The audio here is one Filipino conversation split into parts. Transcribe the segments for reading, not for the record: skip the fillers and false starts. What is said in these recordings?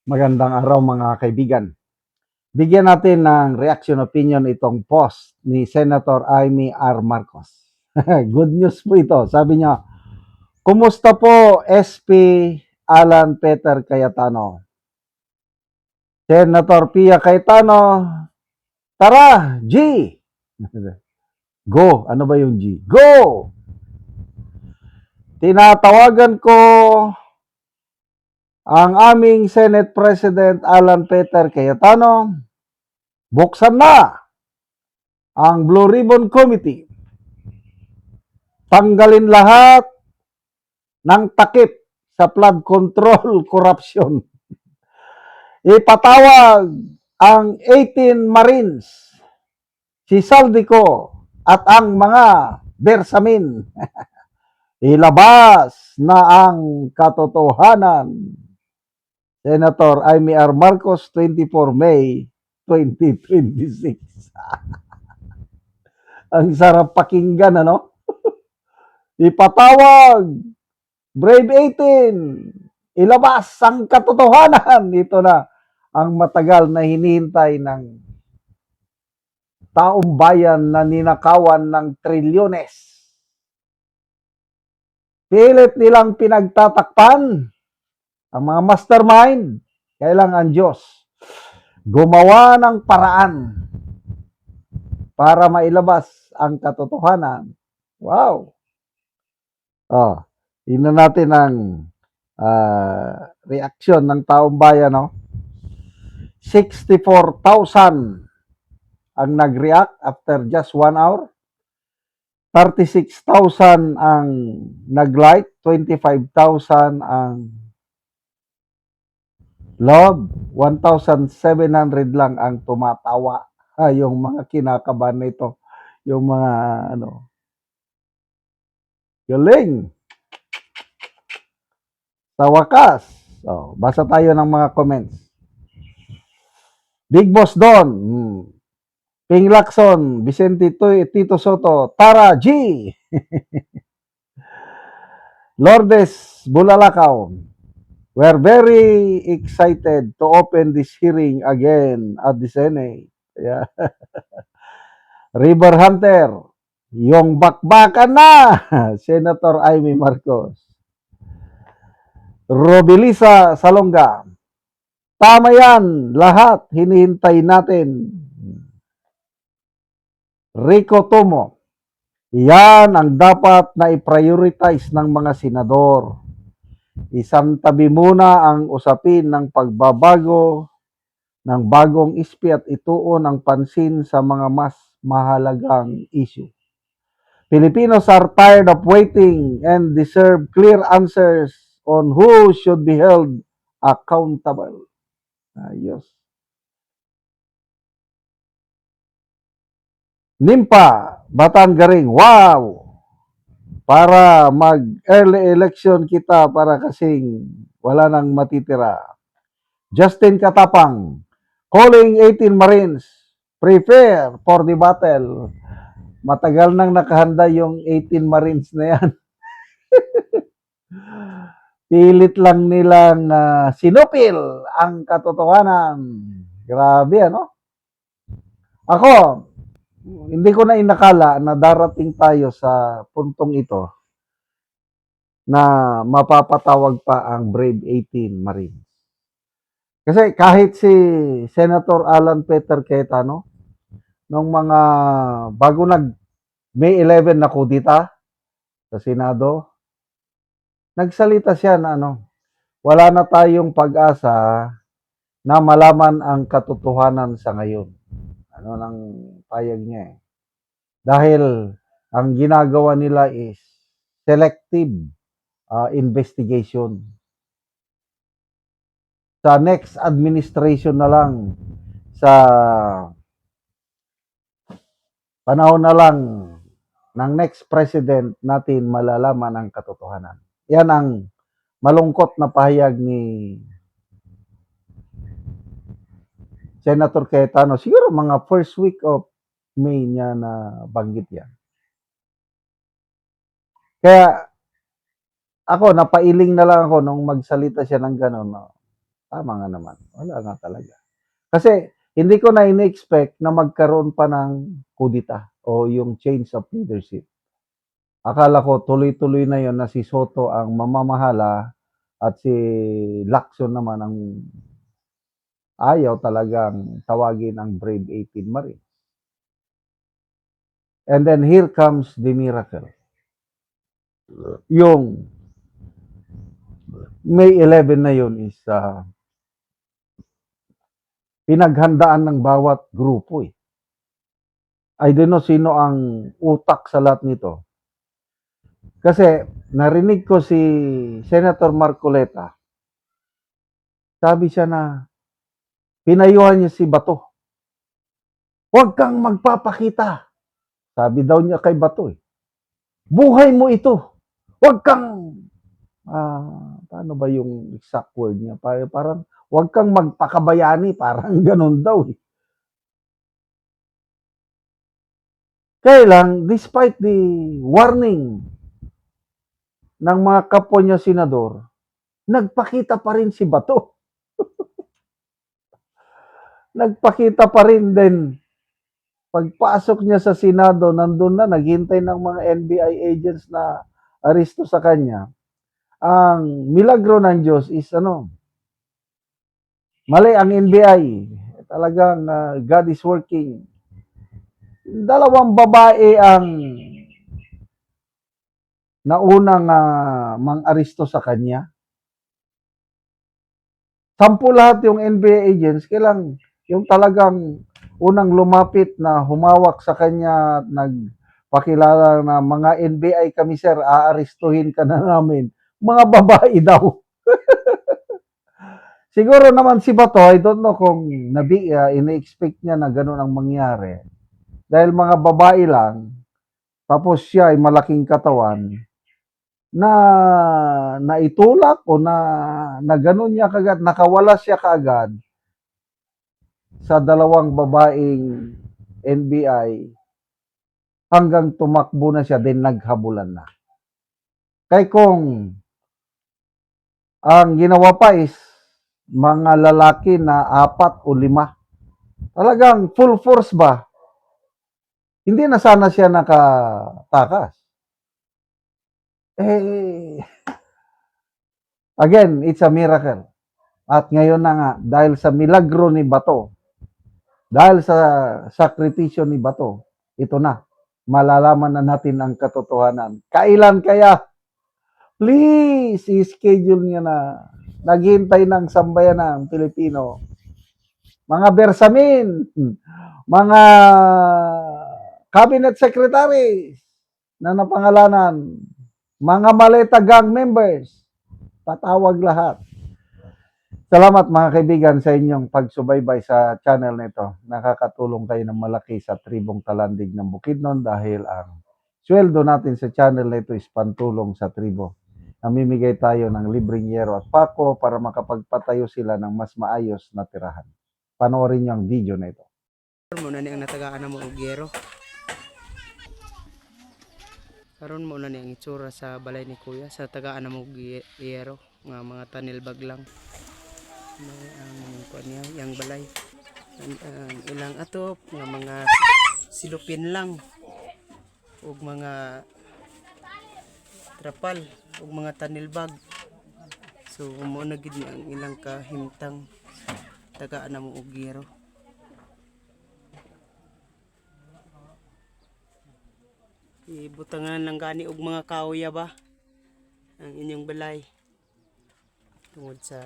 Magandang araw mga kaibigan. Bigyan natin ng reaction opinion itong post ni Senator Amy R. Marcos. Good news po ito. Sabi niya, kumusta po SP Alan Peter Cayetano? Senator Pia Cayetano, tara, G! Go! Ano ba yung G? Go! Tinatawagan ko ang aming Senate President Alan Peter Cayetano. Buksan na ang Blue Ribbon Committee. Tanggalin lahat ng takip sa flood control corruption. Ipatawag ang 18 Marines, si Saldico at ang mga Bersamin. Ilabas na ang katotohanan. Senator Amy R. Marcos, 24 May 2026. Ang sarap pakinggan, ano? Ipatawag, Brave 18, ilabas ang katotohanan. Ito na ang matagal na hinihintay ng taong bayan na ninakawan ng trilyones. Pilit nilang pinagtatakpan ang mga mastermind. Kailangan Diyos gumawa ng paraan para mailabas ang katotohanan. Wow! Oh, tingnan natin ang reaksyon ng taong bayan, no? 64,000 ang nag-react after just 1 hour. 36,000 ang nag-like, 25,000 ang love, 1,700 lang ang tumatawa. Yung mga kinakabahan na ito, yung mga galing. Sa wakas, basa tayo ng mga comments. Big Boss Don, Ping Lacson, Vicente Tito Soto, Tara G. Lourdes Bulalakaw, we're very excited to open this hearing again at the Senate. Yeah. River Hunter, yung bakbakan na, Senator Amy Marcos. Robilisa Salonga, tama yan, lahat hinihintay natin. Rico Tomo, yan ang dapat na i-prioritize ng mga senador. Isang tabi muna ang usapin ng pagbabago ng bagong ispi at ituon ang pansin sa mga mas mahalagang issue. Filipinos are tired of waiting and deserve clear answers on who should be held accountable. Ayos. Nimpa, Batan Garing, wow! Para mag-early election kita para kasing wala nang matitira. Justin Katapang, calling 18 Marines, prepare for the battle. Matagal nang nakahanda yung 18 Marines na yan. Pilit lang nilang sinupil ang katotohanan. Grabe, ano? Ako, hindi ko na inakala na darating tayo sa puntong ito na mapapatawag pa ang Brave 18 Marines. Kasi kahit si Senator Alan Peter Cayetano, nung mga bago May 11 na kudita sa Senado, nagsalita siya na wala na tayong pag-asa na malaman ang katotohanan sa ngayon. Ano nang payag niya eh. Dahil ang ginagawa nila is selective investigation. Sa next administration na lang, sa panahon na lang ng next president natin malalaman ang katotohanan. Yan ang malungkot na pahayag ni Senator Cayetano. Siguro mga first week of May niya na banggit yan. Kaya ako, napailing na lang ako nung magsalita siya ng gano'n. No? Tama nga naman. Wala nga talaga. Kasi hindi ko na in-expect na magkaroon pa ng kudita o yung change of leadership. Akala ko tuloy-tuloy na yon na si Soto ang mamamahala at si Lacson naman ang ayaw talagang tawagin ang Brave 18 Marines. And then here comes the miracle. Yung May 11 na yun is pinaghandaan ng bawat grupo eh. I don't know sino ang utak sa lahat nito. Kasi narinig ko si Senator Marcoleta. Sabi siya na pinayuhan niya si Bato. Huwag kang magpapakita. Sabi daw niya kay Bato eh. Buhay mo ito. Huwag kang paano ba yung exact word niya? Parang huwag kang magpakabayani. Parang ganun daw eh. Kaya lang, despite the warning ng mga kapwa niya senador, nagpakita pa rin si Bato. Nagpakita pa rin din. Pagpasok niya sa Senado, nandun na, naghintay ng mga NBI agents na aresto sa kanya. Ang milagro ng Diyos is mali ang NBI. Talagang God is working. Dalawang babae ang naunang mang-aresto sa kanya. 10 lahat yung NBI agents, kailang yung talagang unang lumapit na humawak sa kanya at nagpakilala na mga NBI kami sir, aarestuhin ka na namin. Mga babae daw. Siguro naman si Bato, I don't know kung ini-expect niya na gano'n ang mangyari. Dahil mga babae lang, tapos siya ay malaking katawan, na naitulak o na gano'n niya kagad, nakawala siya kaagad sa dalawang babaeng NBI hanggang tumakbo na siya din naghabulan na. Kaya kung ang ginawa pa is mga lalaki na 4 o 5, talagang full force ba? Hindi na sana siya nakatakas. Again, it's a miracle. At ngayon na nga, dahil sa milagro ni Bato, dahil sa sakripisyo ni Bato, ito na, malalaman na natin ang katotohanan. Kailan kaya? Please, i-schedule niya na. Naghintay ng sambayan ng Pilipino. Mga bersamin, mga cabinet secretaries na napangalanan, mga maleta gang members, patawag lahat. Salamat mga kaibigan sa inyong pagsubaybay sa channel nito. Nakakatulong kayo ng malaki sa tribong Talandig ng Bukidnon dahil ang sweldo natin sa channel nito is pantulong sa tribo. Namimigay tayo ng libreng yero at pako para makapagpatayo sila ng mas maayos na tirahan. Panoorin niyo ang video na ito. Muna ni ang natagaan na mo og yero. Karon mo na ni ang itsura sa balay ni Kuya sa tagaan na mo og yero nga mga tanil bag lang. May ang kuan niya yang balay. Ang ilang atop nga mga silupin lang ug mga trapal ug mga tanil bag. So mo na gid ni ang ilang kahimtang tagaan na mo og yero. Ibutangan lang gani og mga kahoy ba ang inyong balay tungod sa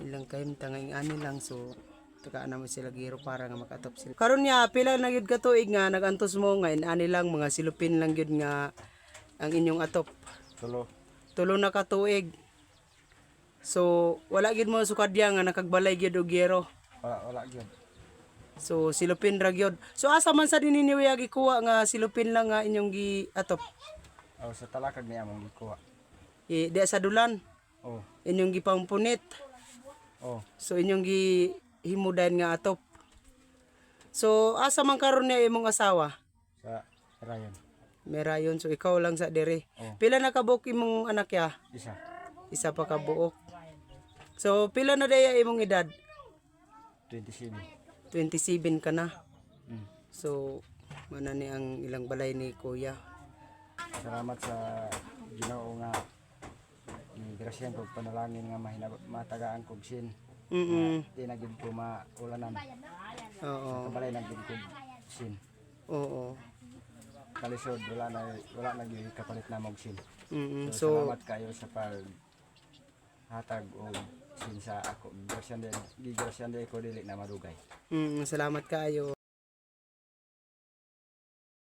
ilang kahimtang ang ani lang, so tagaan naman sila giro para nga makatop sila. Karon niya pila na gyud ka tuig nga nagantos mo nga ani lang mga silupin lang gyud nga ang inyong atop. Tulo na ka tuig. So wala gyud mo sukadya nga nakagbalay gyud og giro. Wala gyud. So silupin ra gyud. So asa man sa dinhi niya gikuha nga silupin lang nga inyong gi atop? Sa talakag niya mong gikuha. Di sa dulan. Oh. Inyong gipampunit. Oh. So inyong gi himudan nga atop. So asa man karon niya imong asawa? Sa Ryan. Merayon, so ikaw lang sa dire. Oh. Pila na kabuok imong anak ya? Isa. Isa pa kabuok. So pila na daya imong edad? 27. 27 ka na. Mm. So mana ni ang ilang balay ni Kuya. Salamat sa Ginoo nga ni grasyan ko panalangin nga matagaan kog sin. Di na gid ko maulanan. Oo. Kabalay na gid kog sin. Oo. Kalisod wala na gyud kapalit na mog sin. So Salamat kayo sa pag hatag og sin sa ako. Grasyan din ko dili na madugay. salamat kaayo.